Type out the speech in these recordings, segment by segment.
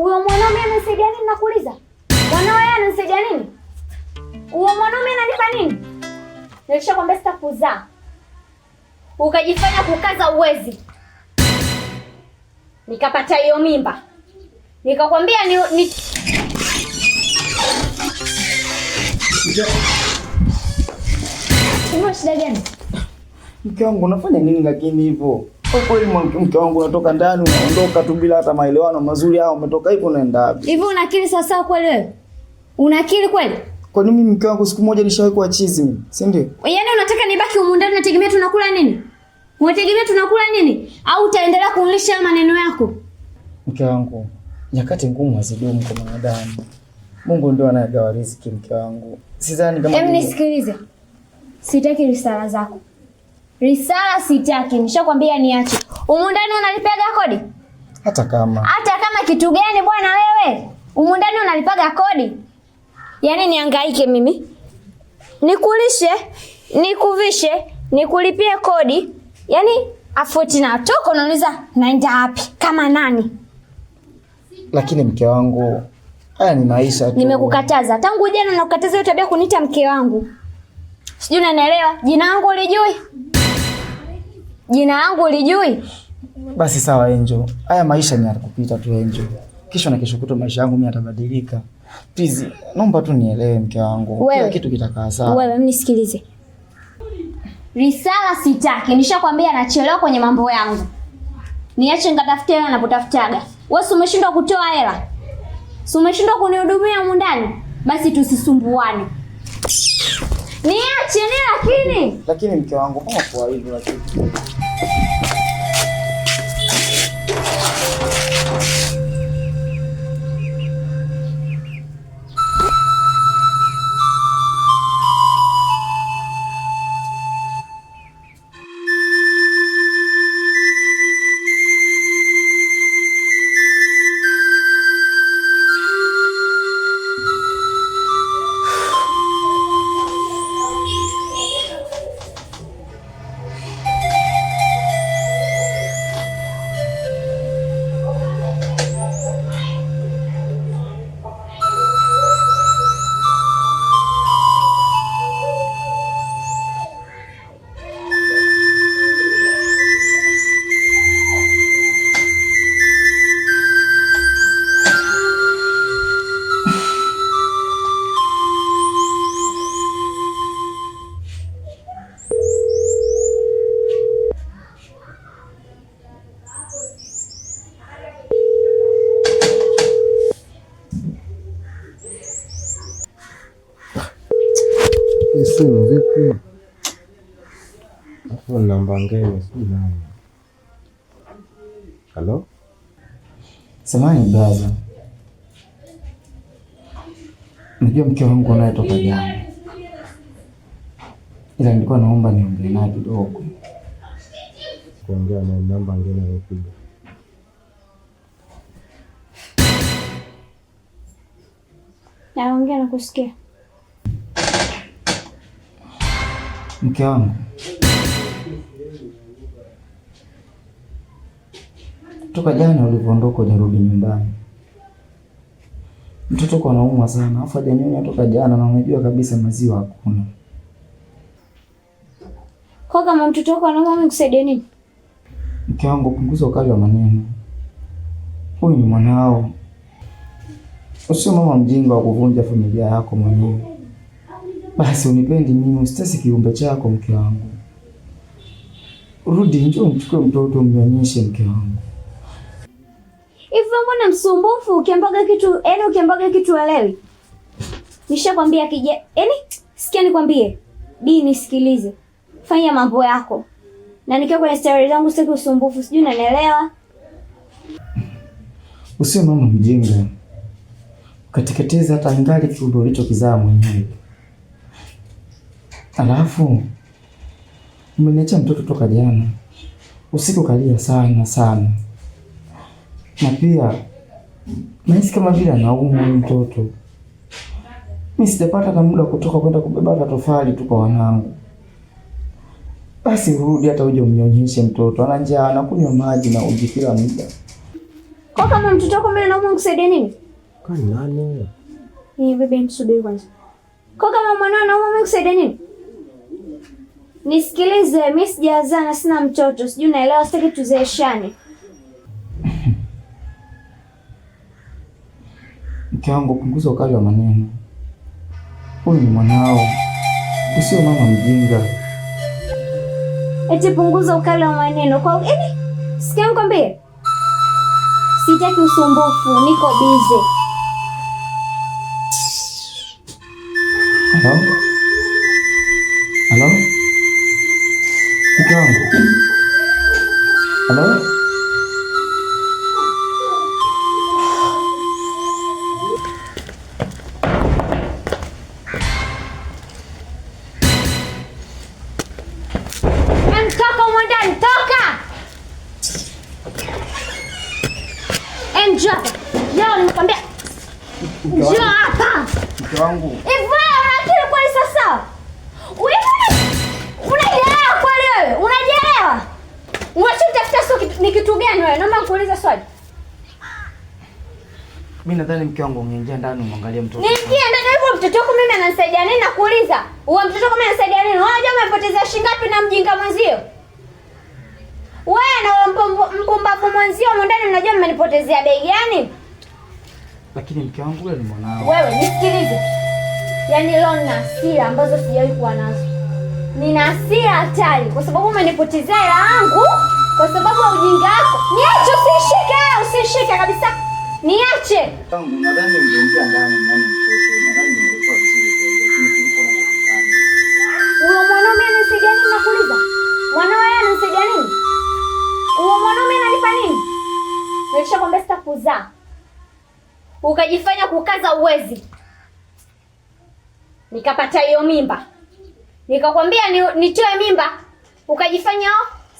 Huyo mwanaume anasaidia nini nakuuliza? Mwanaume anasaidia nini? Huyo mwanaume ananipa nini? Nilishakwambia sitakuzaa. Ukajifanya kukaza uwezi. Nikapata hiyo mimba. Nikakwambia ni Una shida gani? Mke wangu unafanya nini lakini hivyo? Kwa kweli mke wangu unatoka ndani unaondoka tu bila hata maelewano mazuri au umetoka hivyo unaenda wapi? Hivi una akili sawa kweli wewe? Una akili kweli? Kwa nini mke wangu siku moja nishawahi kuwa chizi mimi? Si ndio? Yaani unataka nibaki humu ndani unategemea tunakula nini? Unategemea tunakula nini? Au utaendelea kuulisha maneno yako? Mke wangu, nyakati ngumu hazidumu kwa mwanadamu. Mungu ndio anayagawa riziki mke wangu. Sidhani kama nisikilize. Sitaki risala zako. Risala sitaki. Nishakwambia niache. Humu ndani unalipaga kodi? Hata kama kitu gani bwana wewe? Humu ndani unalipaga kodi? Yaani nihangaike mimi? Nikulishe, nikuvishe, nikulipie kodi. Yaani afuti na toka unauliza naenda wapi? Kama nani? Lakini mke wangu, haya ni maisha tu. Nimekukataza. Tangu jana nakukataza hiyo tabia kuniita mke wangu. Sijui unanielewa? Jina langu ulijui? Jina langu ulijui? Basi sawa Angel. Haya maisha ni yakupita tu Angel. Kesho na kesho kutwa maisha yangu mimi yatabadilika. Please, naomba tu nielewe mke wangu. Kila kitu kitakaa sawa. Wewe mnisikilize. Risala sitaki. Nishakwambia nachelewa kwenye mambo yangu. Niache nikatafute hela napotafutaga. Wewe si umeshindwa kutoa hela? Si umeshindwa kunihudumia humu ndani? Basi tusisumbuane. Niache ni lakini mke wangu kama kwa hivyo lakini. Simu vipi? Hapo namba ngeni sijui nani. Halo? Samahani brother. Najua mke wangu anayetoka jana. Ila nilikuwa naomba niongee naye kidogo. Kuongea na namba ngeni alopiga. Naongea na kusikia. Mke wangu, toka jana ulivyoondoka ujarudi nyumbani. Mtoto kwa anaumwa sana, afa hajanyonya toka jana na unajua kabisa maziwa hakuna. Kwa kama mtoto wako anaumwa nikusaidie nini? Mke wangu, punguza ukali wa maneno. Huyu ni mwanao. Usio mama mjinga wa kuvunja familia yako mwenyewe. Basi unipendi mimi, usitesi kiumbe chako mke wangu. Rudi njoo mchukue mtoto mnyonyeshe mke wangu. Hivi mbona msumbufu ukiambaga kitu elewi? Nishakwambia sikia nikwambie. Nisikilize. Fanya mambo yako. Na nikiwa kwenye story zangu sitaki usumbufu, sijui unanielewa? Usio mama mjinga. Katikatiza hata ngali kiumbe ulichokizaa mwenyewe. Alafu umeniacha mtoto toka jana. Usiku kalia sana. Na pia nahisi kama vile anaumwa mtoto. Mimi sijapata na muda kutoka kwenda kubeba tofali tu kwa wanangu. Basi urudi hata uje umnyonyeshe mtoto. Ana njaa, anakunywa maji na uji kila muda. Kwa kama mtoto wako mimi naomba nikusaidia nini? Kwani nani? Ni bebe msubiri kwanza. Kwa kama mwanao naomba mimi nikusaidia nini? Nisikilize, mimi sijazaa na sina mtoto. Sijui naelewa, sitaki tuzeeshane. Mke wangu, punguza ukali wa maneno. Huyu ni mwanao, usio mama mjinga. Eti punguza ukali wa maneno kwa sikia nikwambie. Sitaki usumbufu, niko busy. Halo? Halo? Mke wangu. Halo? Toka mwandani, toka! Njoo. Leo nimekwambia. Njoo hapa. Mke wangu. Hivi unakiri kweli sasa? Unaelewa kweli wewe? Unajielewa? Unachotafuta sio ni kitu gani wewe? Naomba nikuulize swali. Mimi nadhani mke wangu ungeingia ndani umwangalie mtoto. Niingie ndani hivyo mtoto wako mimi ananisaidia nini nakuuliza? Wewe mtoto wako mimi ananisaidia nini? Unajua umepoteza shilingi ngapi na mjinga mwenzio? Wewe na mpumbavu mwenzio ndani unajua mmenipotezea bei gani? Lakini mke wangu yule ni mwanao. Wewe nisikilize. Yaani leo nina hasira ambazo sijawahi kuwa nazo. Nina hasira hatari kwa sababu umenipotezea hela yangu kwa sababu ya ujinga wako. Niache, usishike kabisa. Niache. Tangu nadhani ungeingia ndani muone mtoto. Nadhani ungekuwa vizuri zaidi lakini kuliko unachofanya. Huyo mwanaume anasaidia nini nakuuliza? Mwanaume anasaidia nini? Huyo mwanaume analipa nini? Nilishakwambia sitakuzaa. Ukajifanya kukaza uwezi. Nikapata hiyo mimba. Nikakwambia nitoe mimba. Ukajifanya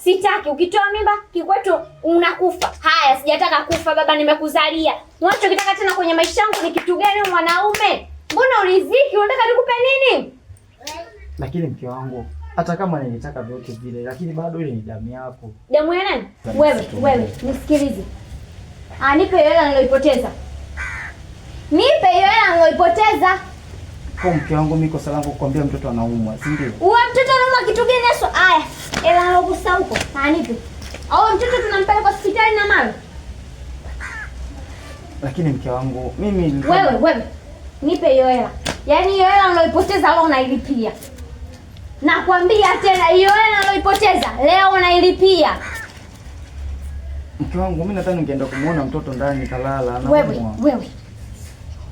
sitaki. Ukitoa mimba kikwetu unakufa. Haya, sijataka kufa baba, nimekuzalia. Unachokitaka tena kwenye maisha yangu ni kitu gani mwanaume? Mbona uliziki? Unataka nikupe nini? Lakini mke wangu, hata kama nilitaka vyote vile, lakini bado ile ni damu yako. Damu ya nani? Wewe, nisikilize. Nipe hiyo hela niloipoteza. Nipe hiyo hela niloipoteza. Kwa mke wangu mimi kosa langu kukwambia mtoto anaumwa, si ndio? Uwe mtoto anaumwa kitu gani Yesu? Aya, hela nilokusa huko. Nipe. Au mtoto tunampeleka hospitali na mama. Lakini mke wangu, mimi wewe. Nipe hiyo hela. Yaani hiyo hela niloipoteza leo unailipia. Nakwambia tena hiyo hela niloipoteza leo unailipia. Mke wangu, mimi nadhani ningeenda kumuona mtoto ndani nikalala na wewe.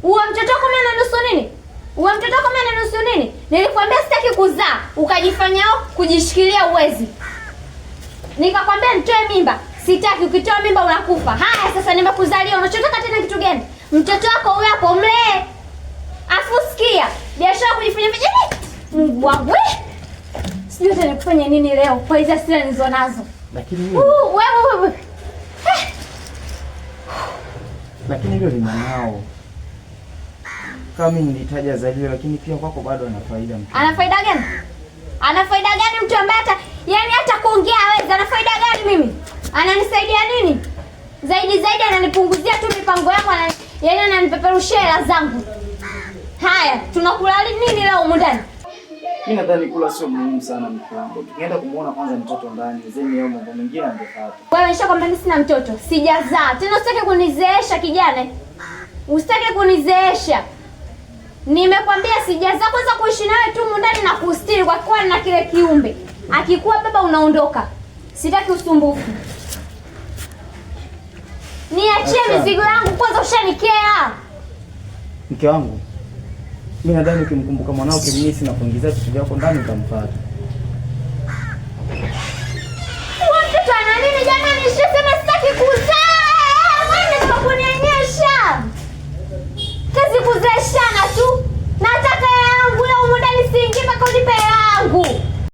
Uwe mtoto wako mimi ananusu nini? Uwe mtoto wako mimi ananusu nini? Nilikwambia sitaki kuzaa, ukajifanya kujishikilia uwezi. Nikakwambia nitoe mimba, sitaki. Ukitoa mimba unakufa. Haya sasa nimekuzalia, unachotaka tena kitu gani? Mtoto wako huyo hapo mlee. Afu sikia, biashara kujifanya vijana. Mungu wangu. Sijui tena kufanya nini leo kwa hizo hasira nilizo nazo. Lakini mimi wewe. Lakini hilo ni mwanao. Kama mimi nilitaja zaidi lakini pia kwako bado ana faida mtu. Ana faida gani? Ana faida gani mtu ambaye hata kuongea hawezi? Ana faida gani mimi? Ananisaidia nini? Zaidi ananipunguzia tu mipango yangu, ananipeperushia hela zangu. Haya, tunakula nini leo humu ndani? Mimi nadhani kula sio muhimu sana mke wangu. Tukienda kumuona kwanza mtoto ndani, zeni yao mambo mengine angefuata. Wewe nishakwambia mimi sina mtoto, sijazaa. Tena usitake kunizeesha kijana. Usitake kunizeesha. Nimekwambia sijazaa, kwanza kuishi nawe tu ndani na kustiri kwa kuwa na kile kiumbe. Akikuwa baba unaondoka. Sitaki usumbufu. Niachie mizigo yangu kwanza, ushanikea. Mke wangu, mimi nadhani ukimkumbuka mwanao kimnyesi na kuingiza vitu vyako ndani utamfuata.